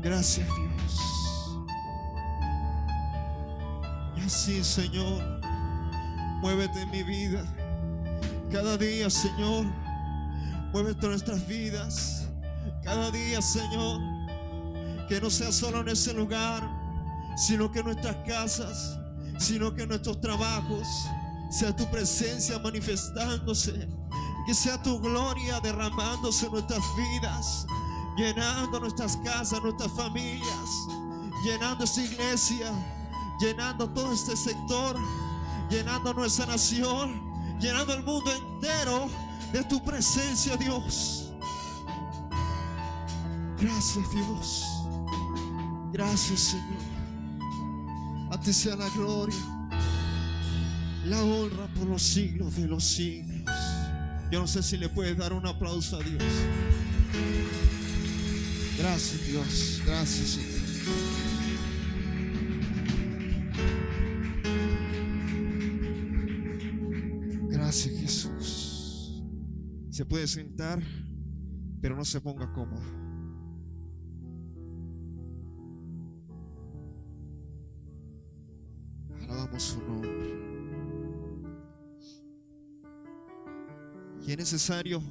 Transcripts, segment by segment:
Gracias, Dios. Y así, Señor, muévete en mi vida. Cada día, Señor, muévete en nuestras vidas. Cada día, Señor, que no sea solo en ese lugar, sino que en nuestras casas, sino que en nuestros trabajos sea tu presencia manifestándose, que sea tu gloria derramándose en nuestras vidas, llenando nuestras casas, nuestras familias, llenando esta iglesia, llenando todo este sector, llenando nuestra nación, llenando el mundo entero de tu presencia, Dios. Gracias, Dios. Gracias, Señor. A ti sea la gloria, la honra por los siglos de los siglos. Yo no sé si le puedes dar un aplauso a Dios. Gracias, Dios. Gracias, Señor. Gracias, Jesús. Se puede sentar, pero no se ponga cómodo. Alabamos su nombre. Y es necesario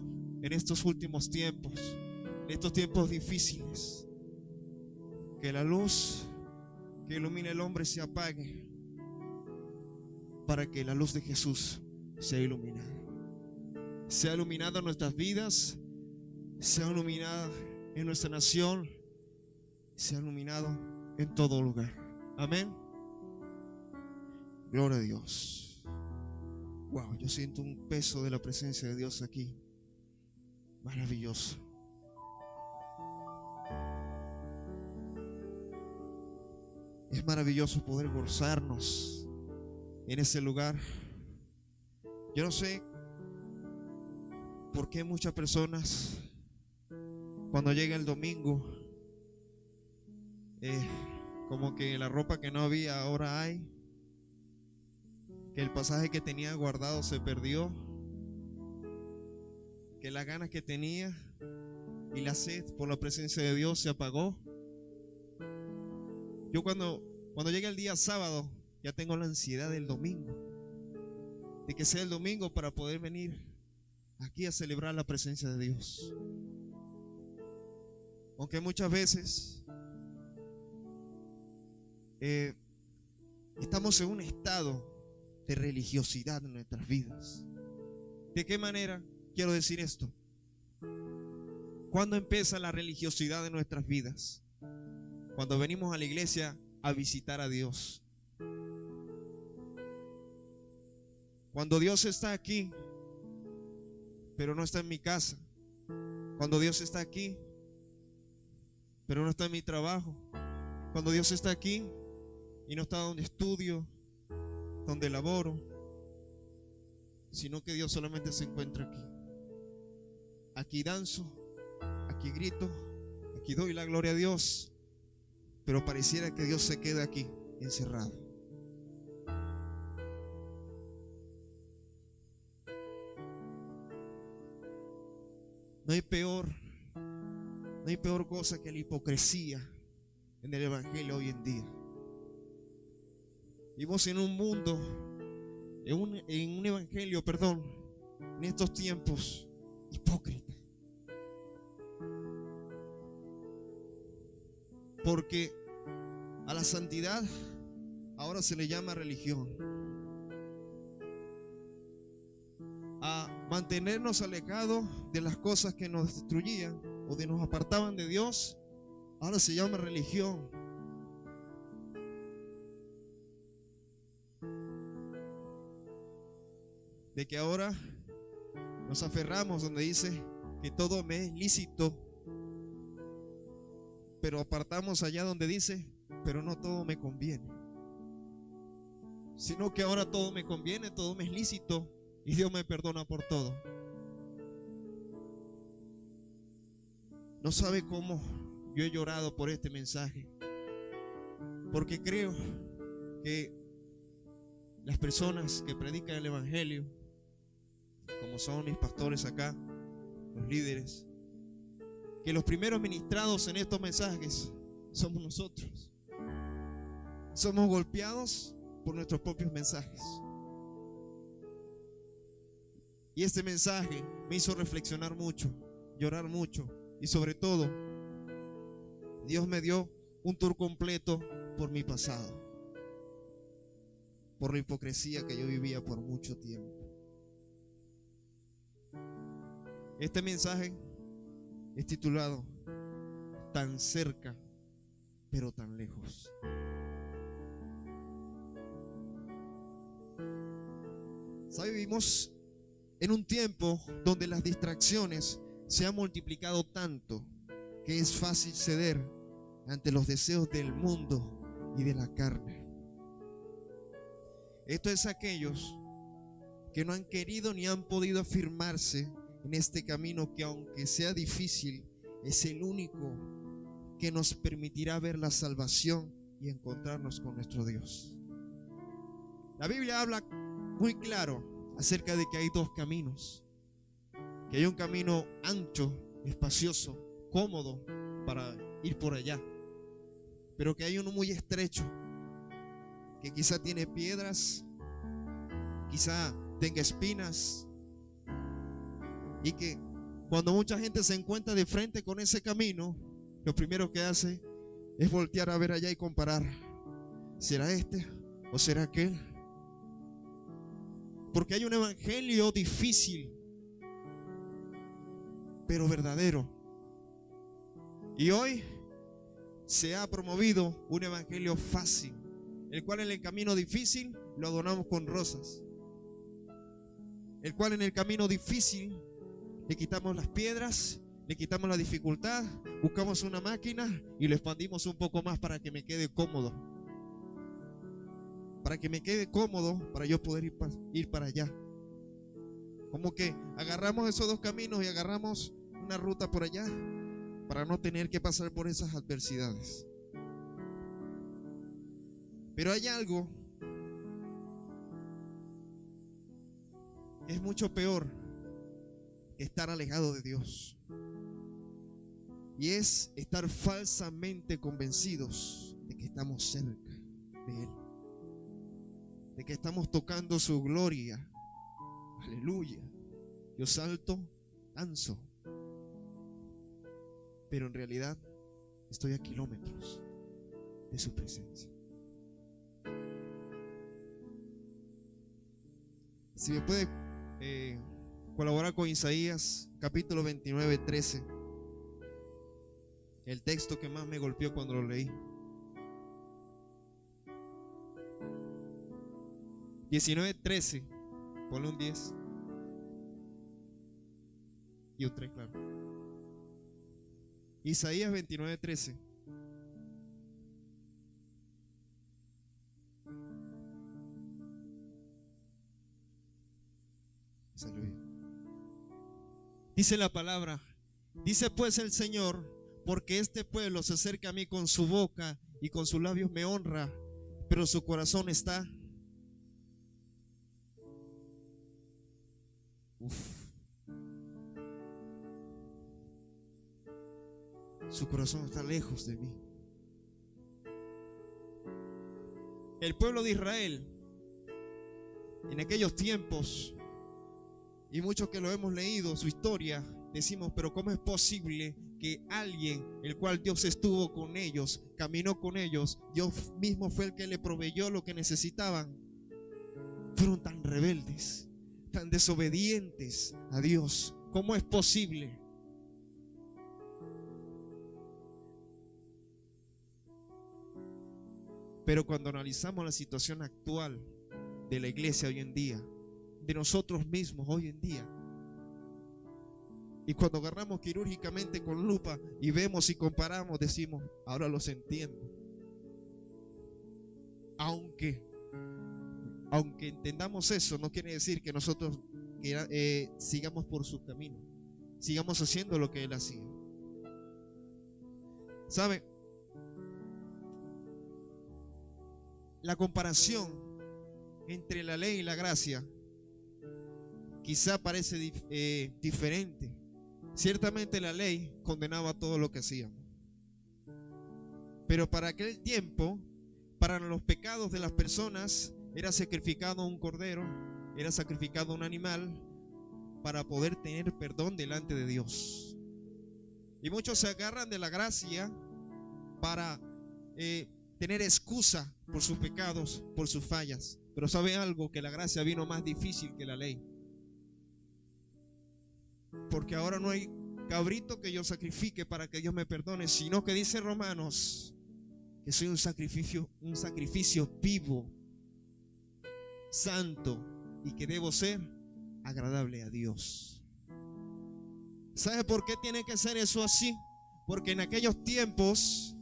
en estos últimos tiempos, en estos tiempos difíciles, que la luz que ilumina el hombre se apague, para que la luz de Jesús sea iluminada. Sea iluminada en nuestras vidas, sea iluminada en nuestra nación, sea iluminado en todo lugar. Amén. Gloria a Dios. Wow, yo siento un peso de la presencia de Dios aquí. Maravilloso. Es maravilloso poder gozarnos en ese lugar. Yo no sé por qué muchas personas, cuando llega el domingo, como que la ropa que no había ahora hay, que el pasaje que tenía guardado se perdió, que las ganas que tenía y la sed por la presencia de Dios se apagó. Yo cuando llega el día sábado, ya tengo la ansiedad del domingo, de que sea el domingo para poder venir aquí a celebrar la presencia de Dios. Aunque muchas veces estamos en un estado de religiosidad en nuestras vidas. ¿De qué manera quiero decir esto? ¿Cuándo empieza la religiosidad en nuestras vidas? Cuando venimos a la iglesia a visitar a Dios. Cuando Dios está aquí, pero no está en mi casa. Cuando Dios está aquí, pero no está en mi trabajo. Cuando Dios está aquí y no está donde estudio, donde laboro, sino que Dios solamente se encuentra aquí. Aquí danzo, aquí grito, aquí doy la gloria a Dios, pero pareciera que Dios se queda aquí encerrado. No hay peor cosa que la hipocresía en el evangelio hoy en día. Vivimos en un mundo, en un evangelio, en estos tiempos hipócrita. Porque a la santidad ahora se le llama religión. A mantenernos alejados de las cosas que nos destruían o de nos apartaban de Dios, ahora se llama religión. De que ahora nos aferramos donde dice que todo me es lícito, pero apartamos allá donde dice, pero no todo me conviene. Sino que ahora todo me conviene, todo me es lícito y Dios me perdona por todo. No sabe cómo yo he llorado por este mensaje, porque creo que las personas que predican el evangelio, como son mis pastores acá, los líderes, que los primeros ministrados en estos mensajes somos nosotros. Somos golpeados por nuestros propios mensajes. Y este mensaje me hizo reflexionar mucho, llorar mucho, y sobre todo, Dios me dio un tour completo por mi pasado, por la hipocresía que yo vivía por mucho tiempo. Este mensaje es titulado Tan cerca, pero tan lejos. ¿Sabe? Vivimos en un tiempo donde las distracciones se han multiplicado tanto que es fácil ceder ante los deseos del mundo y de la carne. Esto es aquellos que no han querido ni han podido afirmarse en este camino que, aunque sea difícil, es el único que nos permitirá ver la salvación y encontrarnos con nuestro Dios. La Biblia habla muy claro acerca de que hay dos caminos, que hay un camino ancho, espacioso, cómodo para ir por allá, pero que hay uno muy estrecho, que quizá tiene piedras, quizá tenga espinas, y que cuando mucha gente se encuentra de frente con ese camino, lo primero que hace es voltear a ver allá y comparar, ¿será este o será aquel? Porque hay un evangelio difícil, pero verdadero. Y hoy se ha promovido un evangelio fácil, el cual en el camino difícil lo adornamos con rosas, el cual en el camino difícil le quitamos las piedras, le quitamos la dificultad, buscamos una máquina y lo expandimos un poco más para que me quede cómodo, para yo poder ir para allá. Como que agarramos esos dos caminos y agarramos una ruta por allá para no tener que pasar por esas adversidades. Pero hay algo que es mucho peor que estar alejado de Dios, y es estar falsamente convencidos de que estamos cerca de Él, de que estamos tocando su gloria. Aleluya. Yo salto, danzo, pero en realidad estoy a kilómetros de su presencia. Si me puede colaborar con Isaías capítulo 29, 13, el texto que más me golpeó cuando lo leí. 19:13, ponle un 10 y un 3, claro. Isaías 29:13. Salió bien. Dice la palabra, dice pues el Señor, porque este pueblo se acerca a mí con su boca y con sus labios me honra, pero su corazón está su corazón está lejos de mí. El pueblo de Israel en aquellos tiempos, y muchos que lo hemos leído su historia, decimos, pero ¿cómo es posible que alguien, el cual Dios estuvo con ellos, caminó con ellos, Dios mismo fue el que le proveyó lo que necesitaban, fueron tan rebeldes, tan desobedientes a Dios? ¿Cómo es posible? Pero cuando analizamos la situación actual de la iglesia hoy en día, de nosotros mismos hoy en día, y cuando agarramos quirúrgicamente con lupa y vemos y comparamos, decimos, ahora los entiendo. Aunque entendamos eso, no quiere decir que nosotros sigamos por su camino, sigamos haciendo lo que Él hacía. ¿Sabe? La comparación entre la ley y la gracia quizá parece diferente. Ciertamente la ley condenaba todo lo que hacíamos, Pero para aquel tiempo, para los pecados de las personas, era sacrificado un cordero, era sacrificado un animal para poder tener perdón delante de Dios. Y muchos se agarran de la gracia para tener excusa por sus pecados, por sus fallas. Pero ¿sabe algo? Que la gracia vino más difícil que la ley. Porque ahora no hay cabrito que yo sacrifique para que Dios me perdone, sino que dice Romanos que soy un sacrificio vivo, santo, y que debo ser agradable a Dios. ¿Sabe por qué tiene que ser eso así? Porque en aquellos tiempos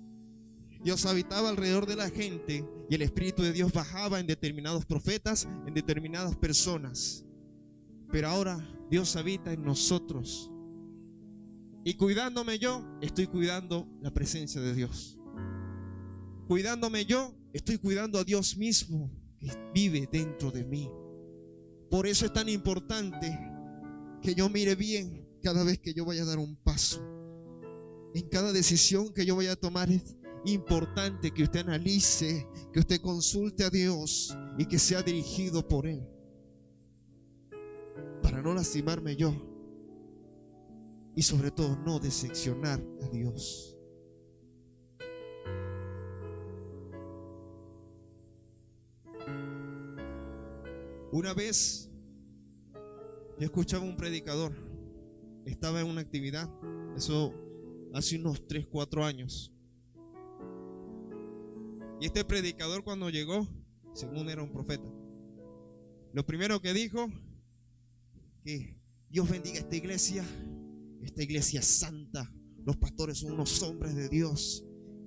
Dios habitaba alrededor de la gente y el Espíritu de Dios bajaba en determinados profetas, en determinadas personas. Pero ahora Dios habita en nosotros. Y cuidándome yo, estoy cuidando la presencia de Dios. Cuidándome yo, estoy cuidando a Dios mismo que vive dentro de mí. Por eso es tan importante que yo mire bien cada vez que yo vaya a dar un paso. En cada decisión que yo vaya a tomar es importante que usted analice, que usted consulte a Dios y que sea dirigido por Él, para no lastimarme yo y sobre todo no decepcionar a Dios. Una vez yo escuchaba un predicador, estaba en una actividad, eso hace unos 3-4 años. Y este predicador, cuando llegó, según era un profeta, lo primero que dijo, que Dios bendiga esta iglesia santa, los pastores son unos hombres de Dios.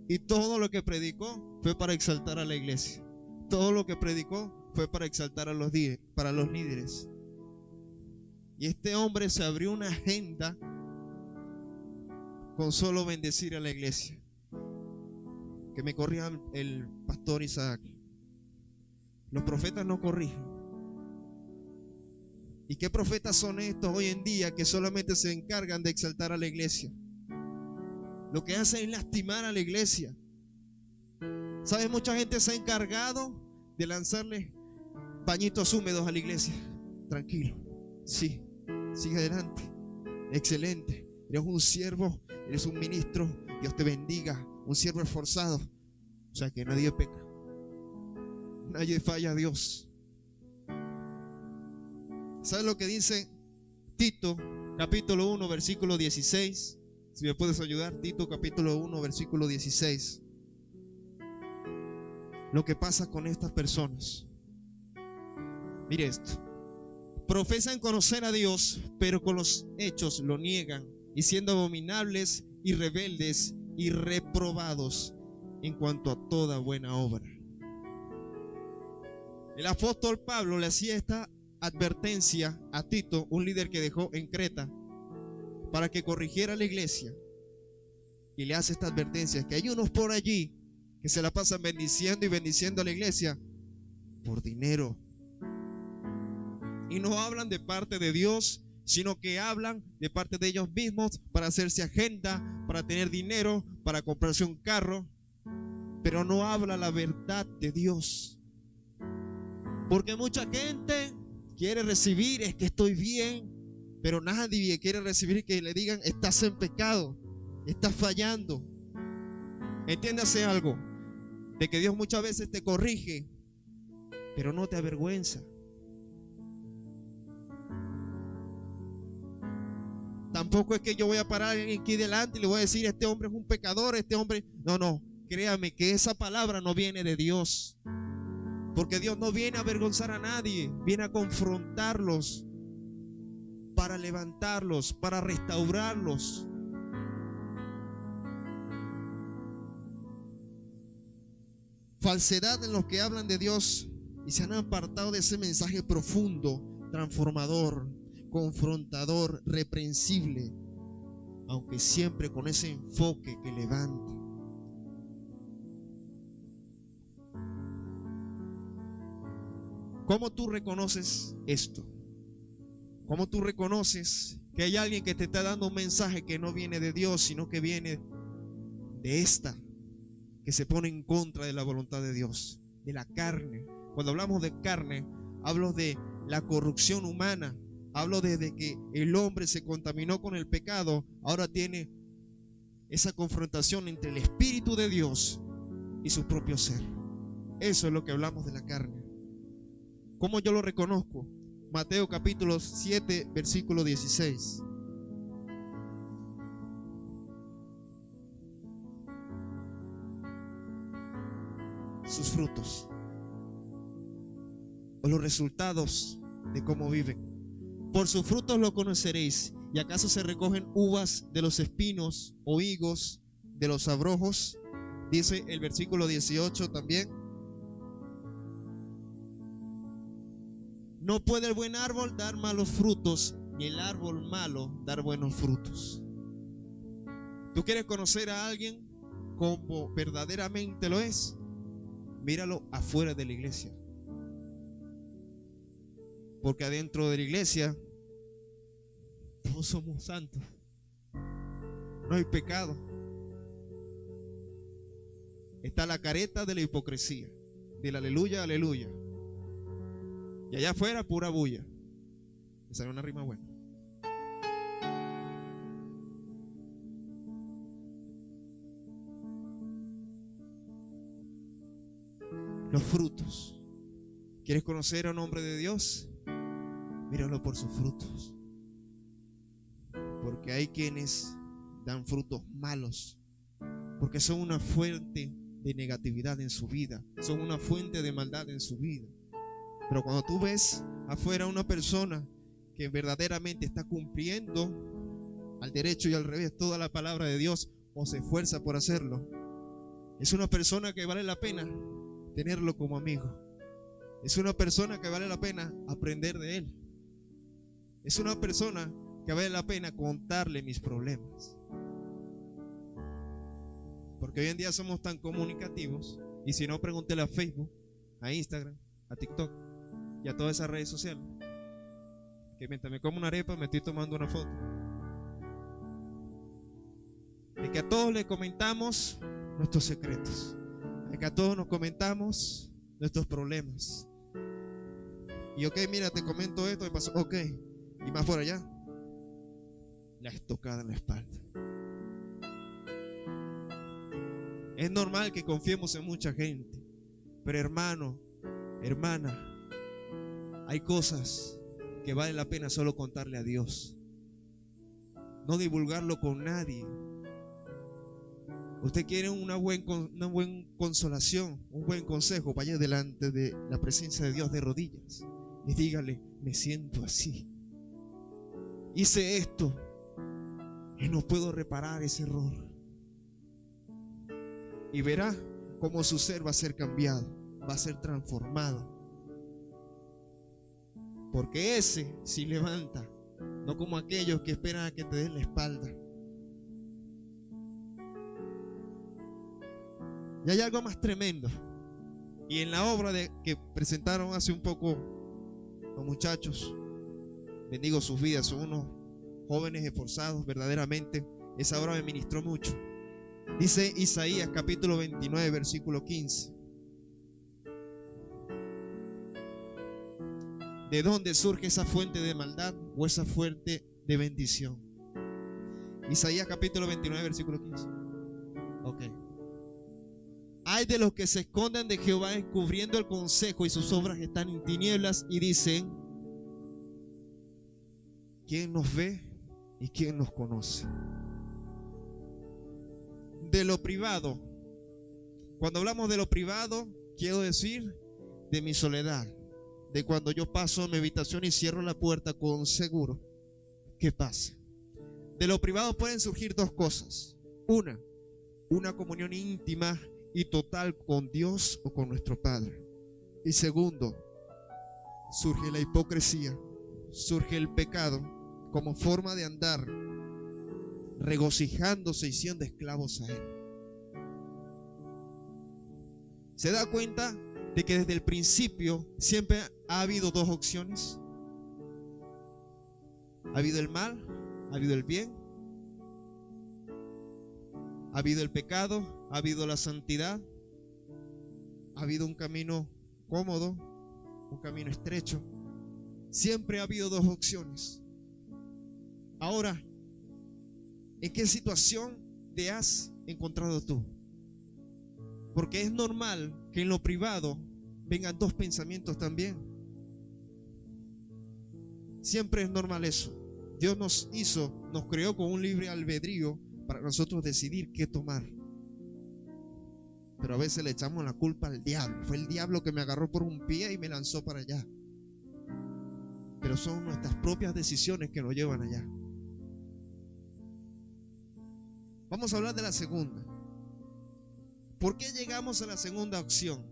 Y todo lo que predicó fue para exaltar a la iglesia. Todo lo que predicó fue para exaltar a los líderes. Y este hombre se abrió una agenda con solo bendecir a la iglesia. Que me corrija el pastor Isaac. Los profetas no corrigen. ¿Y qué profetas son estos hoy en día que solamente se encargan de exaltar a la iglesia? Lo que hacen es lastimar a la iglesia. ¿Sabes? Mucha gente se ha encargado de lanzarle pañitos húmedos a la iglesia. Tranquilo, sí, sigue adelante, excelente, eres un siervo, eres un ministro, Dios te bendiga, un siervo esforzado. O sea que nadie peca, nadie falla a Dios. ¿Sabes lo que dice Tito capítulo 1 versículo 16? Si me puedes ayudar, Tito capítulo 1 versículo 16. Lo que pasa con estas personas. Mire esto. Profesan conocer a Dios, pero con los hechos lo niegan, y siendo abominables y rebeldes y reprobados en cuanto a toda buena obra. El apóstol Pablo le hacía esta advertencia a Tito, un líder que dejó en Creta, para que corrigiera a la iglesia. Y le hace esta advertencia, que hay unos por allí que se la pasan bendiciendo y bendiciendo a la iglesia por dinero. Y no hablan de parte de Dios, sino que hablan de parte de ellos mismos para hacerse agenda, para tener dinero, para comprarse un carro. Pero no habla la verdad de Dios. Porque mucha gente quiere recibir, es que estoy bien, pero nadie quiere recibir que le digan, estás en pecado, estás fallando. Entiéndase algo, de que Dios muchas veces te corrige, pero no te avergüenza. Tampoco es que yo voy a parar aquí delante y le voy a decir, este hombre es un pecador, este hombre... No, créame que esa palabra no viene de Dios. Porque Dios no viene a avergonzar a nadie, viene a confrontarlos, para levantarlos, para restaurarlos. Falsedad en los que hablan de Dios y se han apartado de ese mensaje profundo, transformador, confrontador, reprensible, aunque siempre con ese enfoque que levanta. ¿Cómo tú reconoces esto? ¿Cómo tú reconoces que hay alguien que te está dando un mensaje que no viene de Dios, sino que viene de esta que se pone en contra de la voluntad de Dios, de la carne. Cuando hablamos de carne, hablo de la corrupción humana. Hablo desde que el hombre se contaminó con el pecado, ahora tiene esa confrontación entre el Espíritu de Dios y su propio ser. Eso es lo que hablamos de la carne. ¿Cómo yo lo reconozco? Mateo capítulo 7, versículo 16. Sus frutos, o los resultados de cómo viven. Por sus frutos lo conoceréis. ¿Y acaso se recogen uvas de los espinos o higos de los abrojos? Dice el versículo 18 también. No puede el buen árbol dar malos frutos, ni el árbol malo dar buenos frutos. ¿Tú quieres conocer a alguien como verdaderamente lo es? Míralo afuera de la iglesia. Porque adentro de la iglesia todos somos santos. No hay pecado. Está la careta de la hipocresía, del aleluya, aleluya. Y allá afuera pura bulla. Me salió una rima buena. Los frutos. ¿Quieres conocer a un hombre de Dios? Míralo por sus frutos. Porque hay quienes dan frutos malos, porque son una fuente de negatividad en su vida, son una fuente de maldad en su vida. Pero cuando tú ves afuera una persona que verdaderamente está cumpliendo al derecho y al revés toda la palabra de Dios, o se esfuerza por hacerlo, es una persona que vale la pena tenerlo como amigo. Es una persona que vale la pena aprender de él. Es una persona que vale la pena contarle mis problemas. Porque hoy en día somos tan comunicativos. Y si no, pregúntele a Facebook, a Instagram, a TikTok y a todas esas redes sociales, que mientras me como una arepa me estoy tomando una foto. De que a todos le comentamos nuestros secretos, de que a todos nos comentamos nuestros problemas. Y ok, mira, te comento esto, me pasó, ok. Y más por allá, la estocada en la espalda. Es normal que confiemos en mucha gente, pero hermano, hermana, hay cosas que vale la pena solo contarle a Dios, no divulgarlo con nadie. Usted quiere una buena consolación, un buen consejo, vaya delante de la presencia de Dios de rodillas y dígale: me siento así, hice esto y no puedo reparar ese error. Y verá cómo su ser va a ser cambiado, va a ser transformado. Porque ese sí levanta, no como aquellos que esperan a que te den la espalda. Y hay algo más tremendo. Y en la obra que presentaron hace un poco los muchachos, bendigo sus vidas, son unos jóvenes esforzados verdaderamente. Esa obra me ministró mucho. Dice Isaías capítulo 29 versículo 15. ¿De dónde surge esa fuente de maldad o esa fuente de bendición? Isaías capítulo 29 versículo 15. Ok. Hay de los que se esconden de Jehová encubriendo el consejo y sus obras están en tinieblas y dicen: ¿quién nos ve y quién nos conoce? De lo privado. Cuando hablamos de lo privado, quiero decir de mi soledad, de cuando yo paso a mi habitación y cierro la puerta con seguro. ¿Qué pasa? De lo privado pueden surgir dos cosas. Una comunión íntima y total con Dios o con nuestro Padre. Y segundo, surge la hipocresía, surge el pecado como forma de andar regocijándose y siendo esclavos a él. ¿Se da cuenta de que desde el principio siempre ha habido dos opciones? Ha habido el mal, ha habido el bien. Ha habido el pecado, ha habido la santidad, ha habido un camino cómodo, un camino estrecho. Siempre ha habido dos opciones. Ahora, ¿en qué situación te has encontrado tú? Porque es normal que en lo privado vengan dos pensamientos también. Siempre es normal eso. Dios nos creó con un libre albedrío para nosotros decidir qué tomar. Pero a veces le echamos la culpa al diablo. Fue el diablo que me agarró por un pie y me lanzó para allá. Pero son nuestras propias decisiones que nos llevan allá. Vamos a hablar de la segunda. ¿Por qué llegamos a la segunda opción?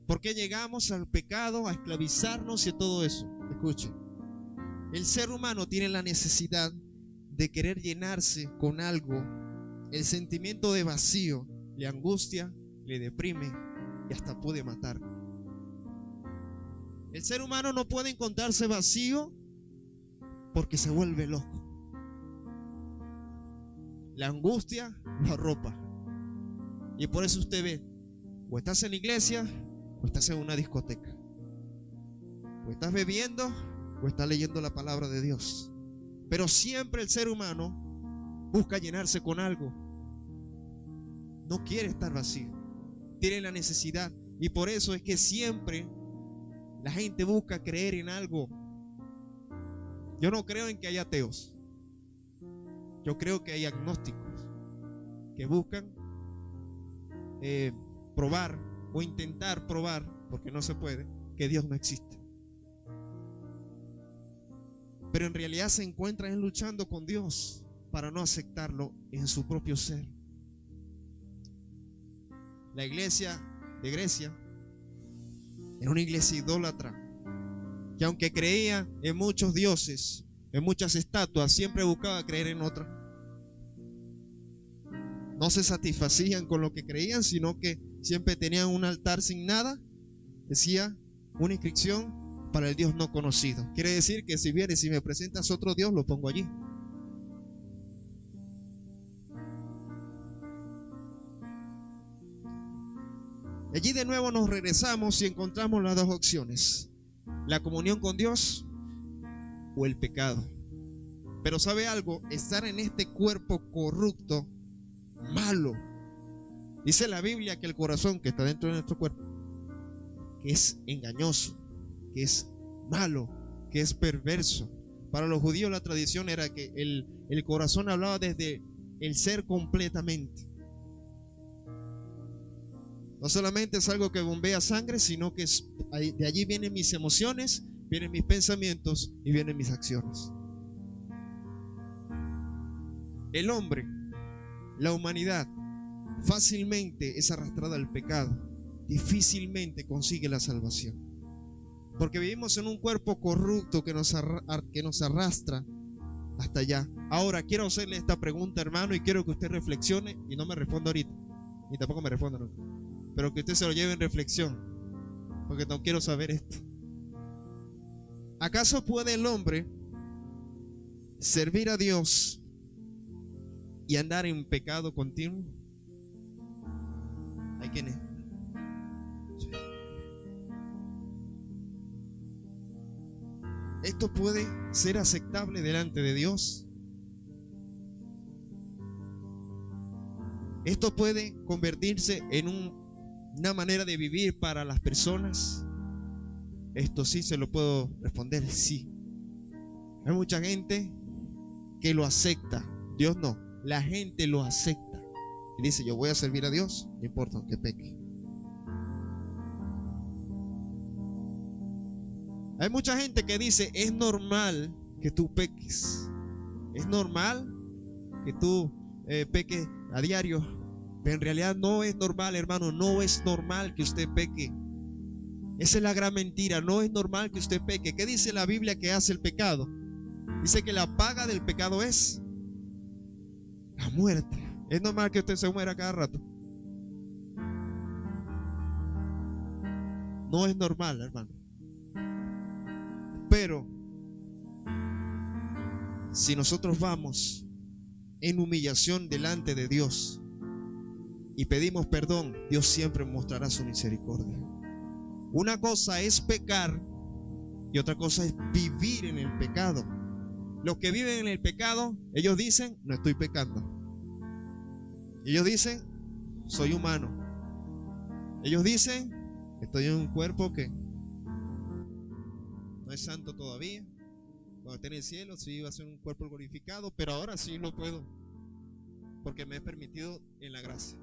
¿Por qué llegamos al pecado, a esclavizarnos y a todo eso? Escuche. El ser humano tiene la necesidad de querer llenarse con algo. El sentimiento de vacío le angustia, le deprime y hasta puede matar. El ser humano no puede encontrarse vacío porque se vuelve loco. La angustia lo arropa. Y por eso usted ve, o estás en la iglesia o estás en una discoteca, o estás bebiendo o estás leyendo la palabra de Dios. Pero siempre el ser humano busca llenarse con algo. No quiere estar vacío. Tiene la necesidad. Y por eso es que siempre la gente busca creer en algo. Yo no creo en que haya ateos. Yo creo que hay agnósticos que buscan probar o intentar probar, porque no se puede, que Dios no existe. Pero en realidad se encuentran luchando con Dios para no aceptarlo en su propio ser. La iglesia de Grecia era una iglesia idólatra, que aunque creía en muchos dioses, en muchas estatuas, siempre buscaba creer en otra. No se satisfacían con lo que creían, sino que siempre tenían un altar sin nada. Decía una inscripción: para el Dios no conocido. Quiere decir que si vienes y me presentas otro Dios, lo pongo allí. Allí de nuevo nos regresamos y encontramos las dos opciones: la comunión con Dios o el pecado. Pero ¿sabe algo? Estar en este cuerpo corrupto, malo. Dice la Biblia que el corazón que está dentro de nuestro cuerpo, que es engañoso, que es malo, que es perverso. Para los judíos la tradición era que el corazón hablaba desde el ser completamente. No solamente es algo que bombea sangre, sino que de allí vienen mis emociones, vienen mis pensamientos y vienen mis acciones. El hombre, la humanidad, fácilmente es arrastrada al pecado, difícilmente consigue la salvación, porque vivimos en un cuerpo corrupto que nos arrastra hasta allá. Ahora quiero hacerle esta pregunta, hermano, y quiero que usted reflexione, y no me responda ahorita, ni tampoco me responda nunca, pero que usted se lo lleve en reflexión, porque no quiero saber esto. ¿Acaso puede el hombre servir a Dios y andar en pecado continuo? ¿Hay quienes? Sí. ¿Esto puede ser aceptable delante de Dios? ¿Esto puede convertirse en una manera de vivir para las personas? Esto sí se lo puedo responder, sí. Hay mucha gente que lo acepta, Dios no. La gente lo acepta y dice: yo voy a servir a Dios, no importa que peque. Hay mucha gente que dice: es normal que tú peques, es normal que tú peques a diario. Pero en realidad no es normal, hermano. No es normal que usted peque. Esa es la gran mentira. No es normal que usted peque. ¿Qué dice la Biblia que hace el pecado? Dice que la paga del pecado es la muerte. ¿Es normal que usted se muera cada rato? No es normal, hermano. Pero si nosotros vamos en humillación delante de Dios y pedimos perdón, Dios siempre mostrará su misericordia. Una cosa es pecar y otra cosa es vivir en el pecado. Los que viven en el pecado, ellos dicen, no estoy pecando. Ellos dicen, soy humano. Ellos dicen, estoy en un cuerpo que no es santo todavía. Cuando esté en el cielo, sí va a ser un cuerpo glorificado, pero ahora sí lo puedo, porque me es permitido en la gracia.